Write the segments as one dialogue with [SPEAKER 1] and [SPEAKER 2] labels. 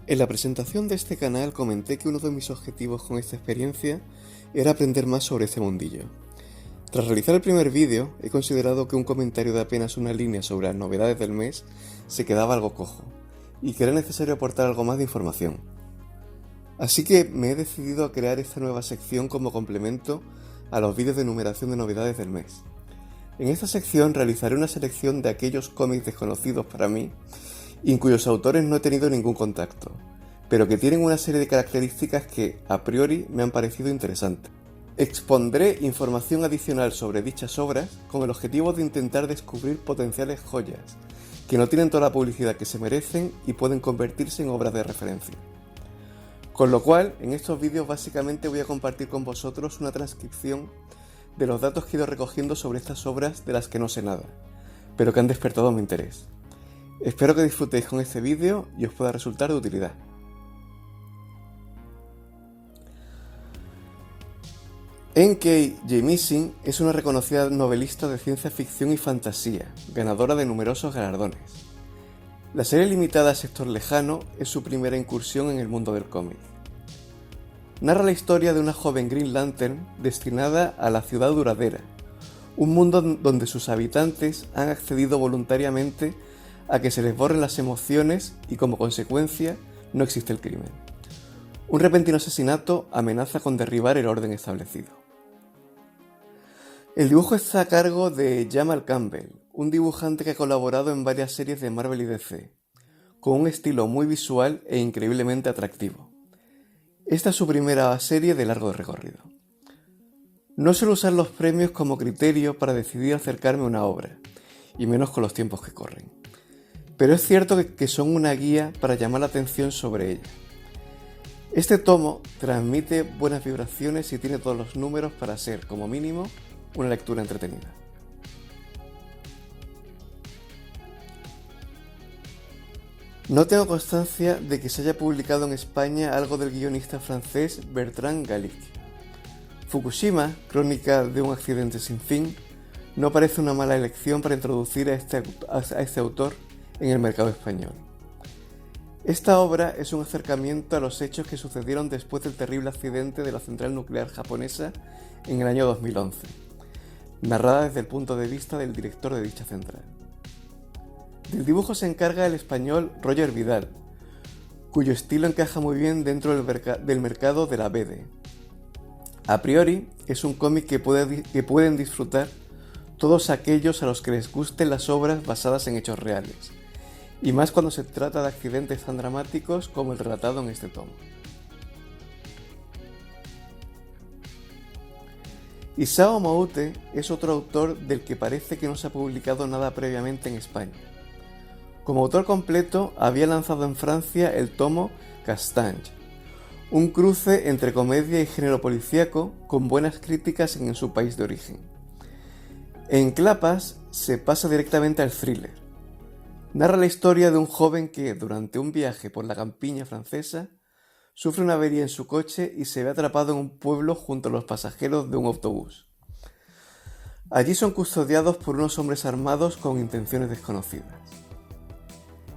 [SPEAKER 1] En la presentación de este canal comenté que uno de mis objetivos con esta experiencia era aprender más sobre este mundillo. Tras realizar el primer vídeo, he considerado que un comentario de apenas una línea sobre las novedades del mes se quedaba algo cojo, y que era necesario aportar algo más de información. Así que me he decidido a crear esta nueva sección como complemento a los vídeos de numeración de novedades del mes. En esta sección realizaré una selección de aquellos cómics desconocidos para mí y en cuyos autores no he tenido ningún contacto, pero que tienen una serie de características que, a priori, me han parecido interesantes. Expondré información adicional sobre dichas obras con el objetivo de intentar descubrir potenciales joyas, que no tienen toda la publicidad que se merecen y pueden convertirse en obras de referencia. Con lo cual, en estos vídeos básicamente voy a compartir con vosotros una transcripción de los datos que he ido recogiendo sobre estas obras de las que no sé nada, pero que han despertado mi interés. Espero que disfrutéis con este vídeo y os pueda resultar de utilidad. N.K. Jemisin es una reconocida novelista de ciencia ficción y fantasía, ganadora de numerosos galardones. La serie limitada Sector Lejano es su primera incursión en el mundo del cómic. Narra la historia de una joven Green Lantern destinada a la Ciudad Duradera, un mundo donde sus habitantes han accedido voluntariamente a que se les borren las emociones y como consecuencia no existe el crimen. Un repentino asesinato amenaza con derribar el orden establecido. El dibujo está a cargo de Jamal Campbell, un dibujante que ha colaborado en varias series de Marvel y DC, con un estilo muy visual e increíblemente atractivo. Esta es su primera serie de largo recorrido. No suelo usar los premios como criterio para decidir acercarme a una obra, y menos con los tiempos que corren. Pero es cierto que son una guía para llamar la atención sobre ella. Este tomo transmite buenas vibraciones y tiene todos los números para ser, como mínimo, una lectura entretenida. No tengo constancia de que se haya publicado en España algo del guionista francés Bertrand Gallic. Fukushima, crónica de un accidente sin fin, no parece una mala elección para introducir a este autor en el mercado español. Esta obra es un acercamiento a los hechos que sucedieron después del terrible accidente de la central nuclear japonesa en el año 2011, narrada desde el punto de vista del director de dicha central. Del dibujo se encarga el español Roger Vidal, cuyo estilo encaja muy bien dentro del mercado de la BD. A priori, es un cómic que pueden disfrutar todos aquellos a los que les gusten las obras basadas en hechos reales, y más cuando se trata de accidentes tan dramáticos como el relatado en este tomo. Isao Moute es otro autor del que parece que no se ha publicado nada previamente en España. Como autor completo, había lanzado en Francia el tomo Castange, un cruce entre comedia y género policíaco con buenas críticas en su país de origen. En Clapas se pasa directamente al thriller. Narra la historia de un joven que, durante un viaje por la campiña francesa, sufre una avería en su coche y se ve atrapado en un pueblo junto a los pasajeros de un autobús. Allí son custodiados por unos hombres armados con intenciones desconocidas.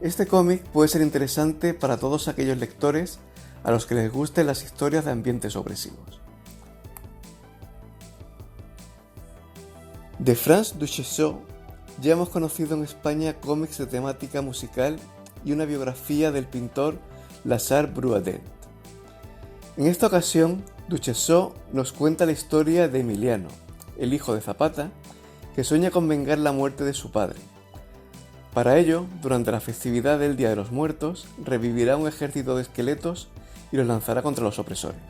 [SPEAKER 1] Este cómic puede ser interesante para todos aquellos lectores a los que les gusten las historias de ambientes opresivos. De France Duchesneau ya hemos conocido en España cómics de temática musical y una biografía del pintor Lazare Bruadet. En esta ocasión, Duchesneau nos cuenta la historia de Emiliano, el hijo de Zapata, que sueña con vengar la muerte de su padre. Para ello, durante la festividad del Día de los Muertos, revivirá un ejército de esqueletos y los lanzará contra los opresores.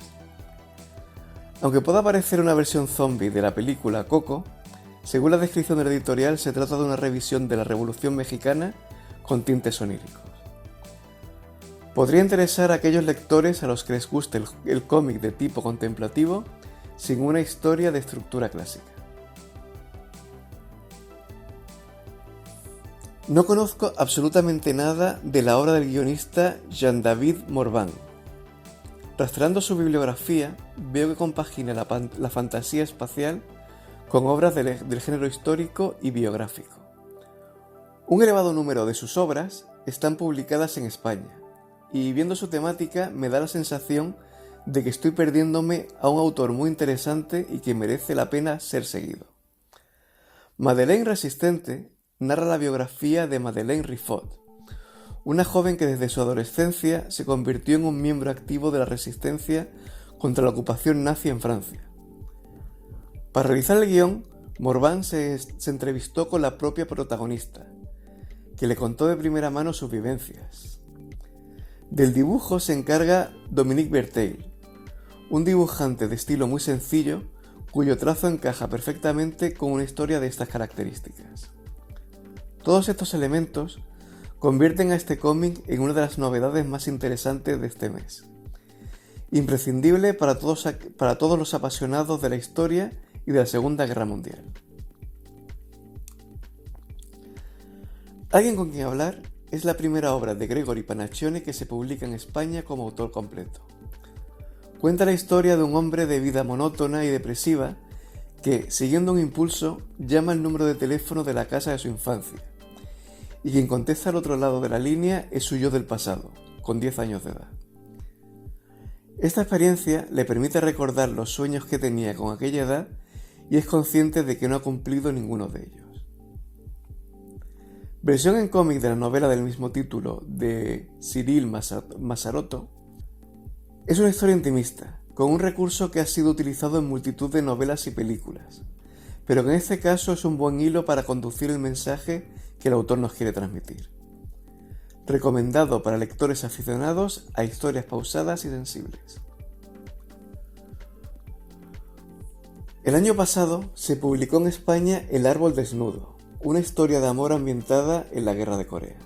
[SPEAKER 1] Aunque pueda parecer una versión zombie de la película Coco, según la descripción de la editorial se trata de una revisión de la Revolución Mexicana con tintes oníricos. Podría interesar a aquellos lectores a los que les guste el cómic de tipo contemplativo sin una historia de estructura clásica. No conozco absolutamente nada de la obra del guionista Jean-David Morvan. Rastreando su bibliografía, veo que compagina la fantasía espacial con obras del género histórico y biográfico. Un elevado número de sus obras están publicadas en España, y viendo su temática me da la sensación de que estoy perdiéndome a un autor muy interesante y que merece la pena ser seguido. Madeleine Resistente narra la biografía de Madeleine Riffaut, una joven que desde su adolescencia se convirtió en un miembro activo de la resistencia contra la ocupación nazi en Francia. Para realizar el guión, Morvan se entrevistó con la propia protagonista, que le contó de primera mano sus vivencias. Del dibujo se encarga Dominique Bertheil, un dibujante de estilo muy sencillo, cuyo trazo encaja perfectamente con una historia de estas características. Todos estos elementos convierten a este cómic en una de las novedades más interesantes de este mes. Imprescindible para todos los apasionados de la historia y de la Segunda Guerra Mundial. Alguien con quien hablar es la primera obra de Gregory Panaccione que se publica en España como autor completo. Cuenta la historia de un hombre de vida monótona y depresiva que, siguiendo un impulso, llama el número de teléfono de la casa de su infancia, y quien contesta al otro lado de la línea es su yo del pasado, con 10 años de edad. Esta experiencia le permite recordar los sueños que tenía con aquella edad y es consciente de que no ha cumplido ninguno de ellos. Versión en cómic de la novela del mismo título de Cyril Mazarotto, es una historia intimista, con un recurso que ha sido utilizado en multitud de novelas y películas, pero que en este caso es un buen hilo para conducir el mensaje que el autor nos quiere transmitir. Recomendado para lectores aficionados a historias pausadas y sensibles. El año pasado se publicó en España El árbol desnudo, una historia de amor ambientada en la Guerra de Corea.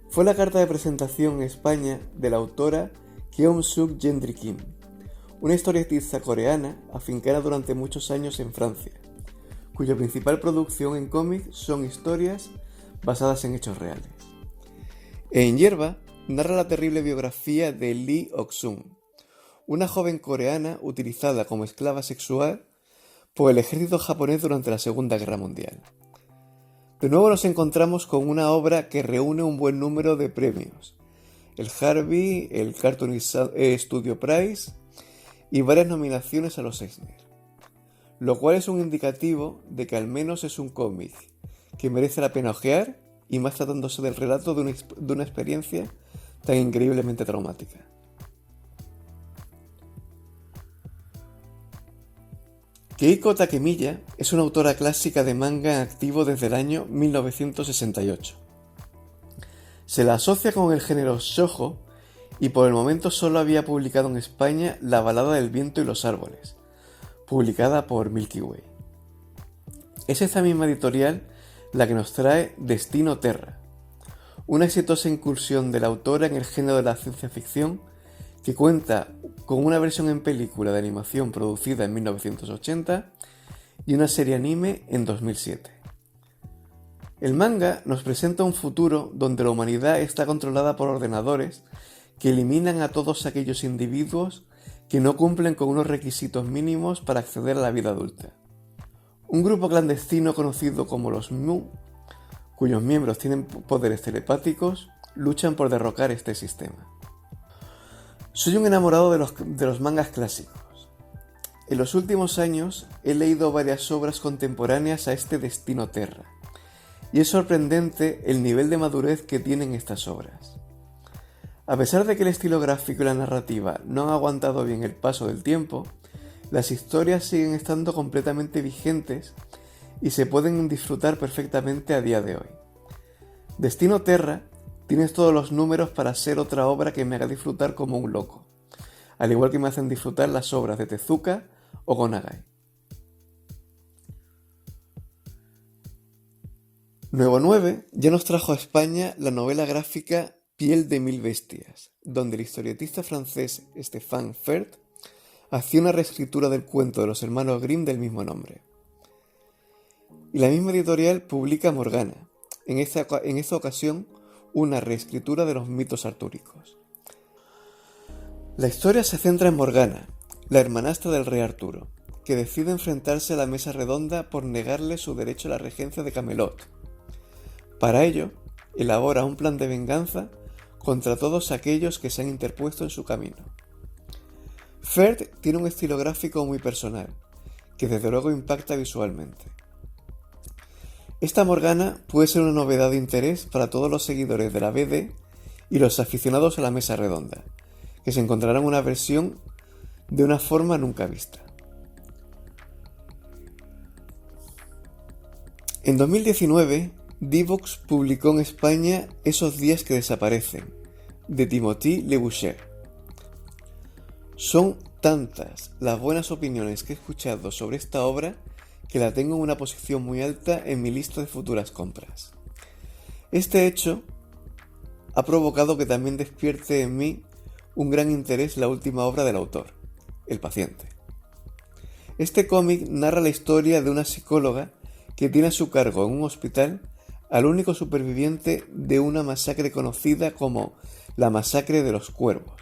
[SPEAKER 1] Fue la carta de presentación en España de la autora Keum-suk Gendry Kim, una historietista coreana afincada durante muchos años en Francia, cuya principal producción en cómic son historias basadas en hechos reales. En Hierba narra la terrible biografía de Lee Ok-sun, una joven coreana utilizada como esclava sexual por el ejército japonés durante la Segunda Guerra Mundial. De nuevo nos encontramos con una obra que reúne un buen número de premios, el Harvey, el Cartoon Studio Prize y varias nominaciones a los Eisner, lo cual es un indicativo de que al menos es un cómic que merece la pena ojear, y más tratándose del relato de una experiencia tan increíblemente traumática. Keiko Takemiya es una autora clásica de manga en activo desde el año 1968. Se la asocia con el género shoujo y por el momento solo había publicado en España La balada del viento y los árboles, publicada por Milky Way. Es esta misma editorial la que nos trae Destino Terra, una exitosa incursión de la autora en el género de la ciencia ficción que cuenta con una versión en película de animación producida en 1980 y una serie anime en 2007. El manga nos presenta un futuro donde la humanidad está controlada por ordenadores que eliminan a todos aquellos individuos que no cumplen con unos requisitos mínimos para acceder a la vida adulta. Un grupo clandestino conocido como los Mu, cuyos miembros tienen poderes telepáticos, luchan por derrocar este sistema. Soy un enamorado de los mangas clásicos. En los últimos años he leído varias obras contemporáneas a este Destino Terra, y es sorprendente el nivel de madurez que tienen estas obras. A pesar de que el estilo gráfico y la narrativa no han aguantado bien el paso del tiempo, las historias siguen estando completamente vigentes y se pueden disfrutar perfectamente a día de hoy. Destino Terra tienes todos los números para ser otra obra que me haga disfrutar como un loco, al igual que me hacen disfrutar las obras de Tezuka o Gonagai. Nuevo 9 ya nos trajo a España la novela gráfica Piel de mil bestias, donde el historietista francés Stéphane Ferd hacía una reescritura del cuento de los hermanos Grimm del mismo nombre. Y la misma editorial publica Morgana, en esta ocasión una reescritura de los mitos artúricos. La historia se centra en Morgana, la hermanastra del rey Arturo, que decide enfrentarse a la mesa redonda por negarle su derecho a la regencia de Camelot. Para ello, elabora un plan de venganza contra todos aquellos que se han interpuesto en su camino. Ferd tiene un estilo gráfico muy personal, que desde luego impacta visualmente. Esta Morgana puede ser una novedad de interés para todos los seguidores de la BD y los aficionados a la mesa redonda, que se encontrarán una versión de una forma nunca vista. En 2019, Divox publicó en España Esos días que desaparecen, de Timothy Le Boucher. Son tantas las buenas opiniones que he escuchado sobre esta obra que la tengo en una posición muy alta en mi lista de futuras compras. Este hecho ha provocado que también despierte en mí un gran interés la última obra del autor, El paciente. Este cómic narra la historia de una psicóloga que tiene a su cargo en un hospital al único superviviente de una masacre conocida como la Masacre de los Cuervos,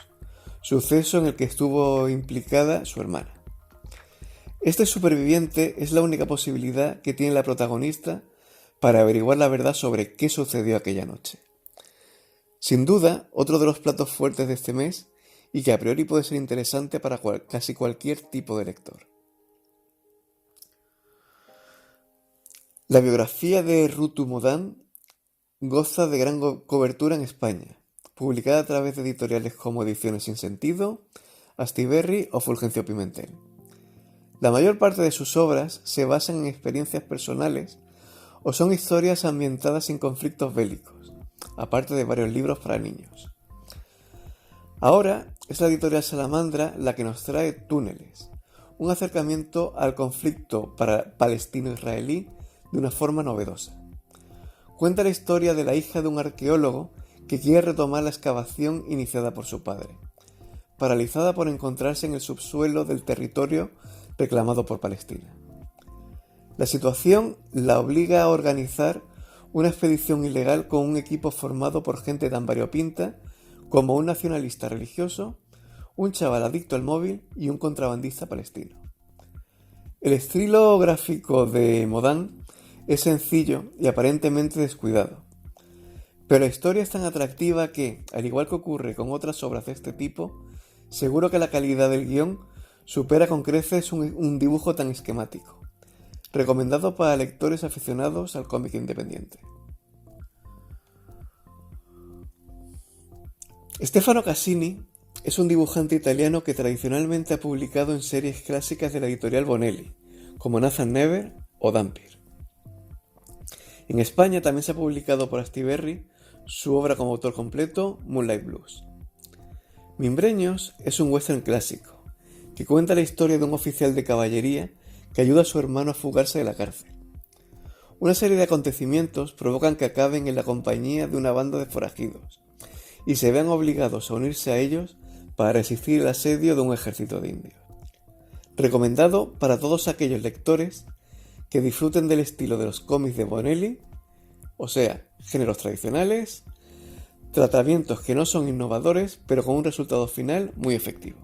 [SPEAKER 1] suceso en el que estuvo implicada su hermana. Este superviviente es la única posibilidad que tiene la protagonista para averiguar la verdad sobre qué sucedió aquella noche. Sin duda, otro de los platos fuertes de este mes y que a priori puede ser interesante para casi cualquier tipo de lector. La biografía de Rutu Modan goza de gran cobertura en España, publicada a través de editoriales como Ediciones Sin Sentido, Astiberri o Fulgencio Pimentel. La mayor parte de sus obras se basan en experiencias personales o son historias ambientadas en conflictos bélicos, aparte de varios libros para niños. Ahora es la editorial Salamandra la que nos trae Túneles, un acercamiento al conflicto palestino-israelí de una forma novedosa. Cuenta la historia de la hija de un arqueólogo que quiere retomar la excavación iniciada por su padre, paralizada por encontrarse en el subsuelo del territorio reclamado por Palestina. La situación la obliga a organizar una expedición ilegal con un equipo formado por gente tan variopinta como un nacionalista religioso, un chaval adicto al móvil y un contrabandista palestino. El estilo gráfico de Modan es sencillo y aparentemente descuidado, pero la historia es tan atractiva que, al igual que ocurre con otras obras de este tipo, seguro que la calidad del guión supera con creces un dibujo tan esquemático. Recomendado para lectores aficionados al cómic independiente. Stefano Cassini es un dibujante italiano que tradicionalmente ha publicado en series clásicas de la editorial Bonelli, como Nathan Never o Dampir. En España también se ha publicado por Astiberri su obra como autor completo, Moonlight Blues. Mimbreños es un western clásico, que cuenta la historia de un oficial de caballería que ayuda a su hermano a fugarse de la cárcel. Una serie de acontecimientos provocan que acaben en la compañía de una banda de forajidos, y se vean obligados a unirse a ellos para resistir el asedio de un ejército de indios. Recomendado para todos aquellos lectores que disfruten del estilo de los cómics de Bonelli, o sea, géneros tradicionales, tratamientos que no son innovadores, pero con un resultado final muy efectivo.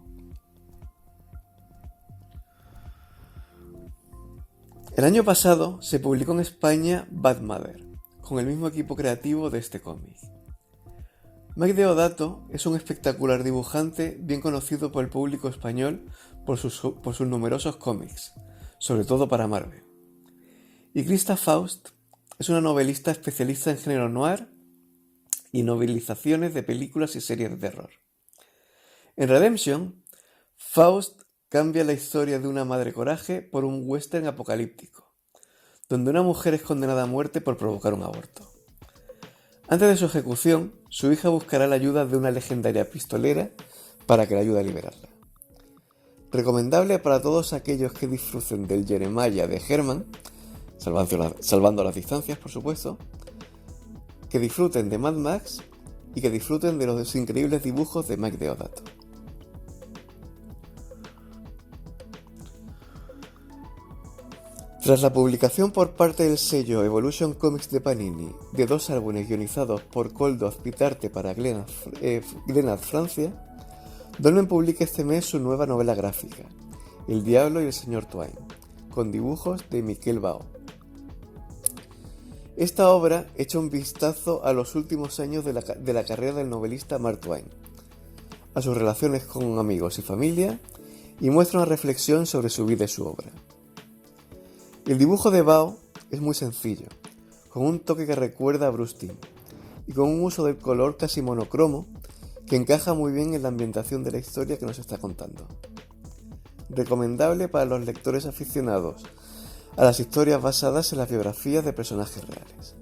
[SPEAKER 1] El año pasado se publicó en España Bad Mother, con el mismo equipo creativo de este cómic. Mike Deodato es un espectacular dibujante bien conocido por el público español por sus numerosos cómics, sobre todo para Marvel. Y Krista Faust es una novelista especialista en género noir y novelizaciones de películas y series de terror. En Redemption, Faust cambia la historia de una madre coraje por un western apocalíptico, donde una mujer es condenada a muerte por provocar un aborto. Antes de su ejecución, su hija buscará la ayuda de una legendaria pistolera para que la ayude a liberarla. Recomendable para todos aquellos que disfruten del Jeremiah de Herman, salvando las distancias, por supuesto, que disfruten de Mad Max y que disfruten de los increíbles dibujos de Mike Deodato. Tras la publicación por parte del sello Evolution Comics de Panini de 2 álbumes guionizados por Koldo Azpitarte para Glenad Francia, Dolmen publica este mes su nueva novela gráfica, El Diablo y el Señor Twain, con dibujos de Miquel Bao. Esta obra echa un vistazo a los últimos años de la carrera del novelista Mark Twain, a sus relaciones con amigos y familia, y muestra una reflexión sobre su vida y su obra. El dibujo de Bao es muy sencillo, con un toque que recuerda a Bruce Timm, y con un uso del color casi monocromo que encaja muy bien en la ambientación de la historia que nos está contando. Recomendable para los lectores aficionados a las historias basadas en las biografías de personajes reales.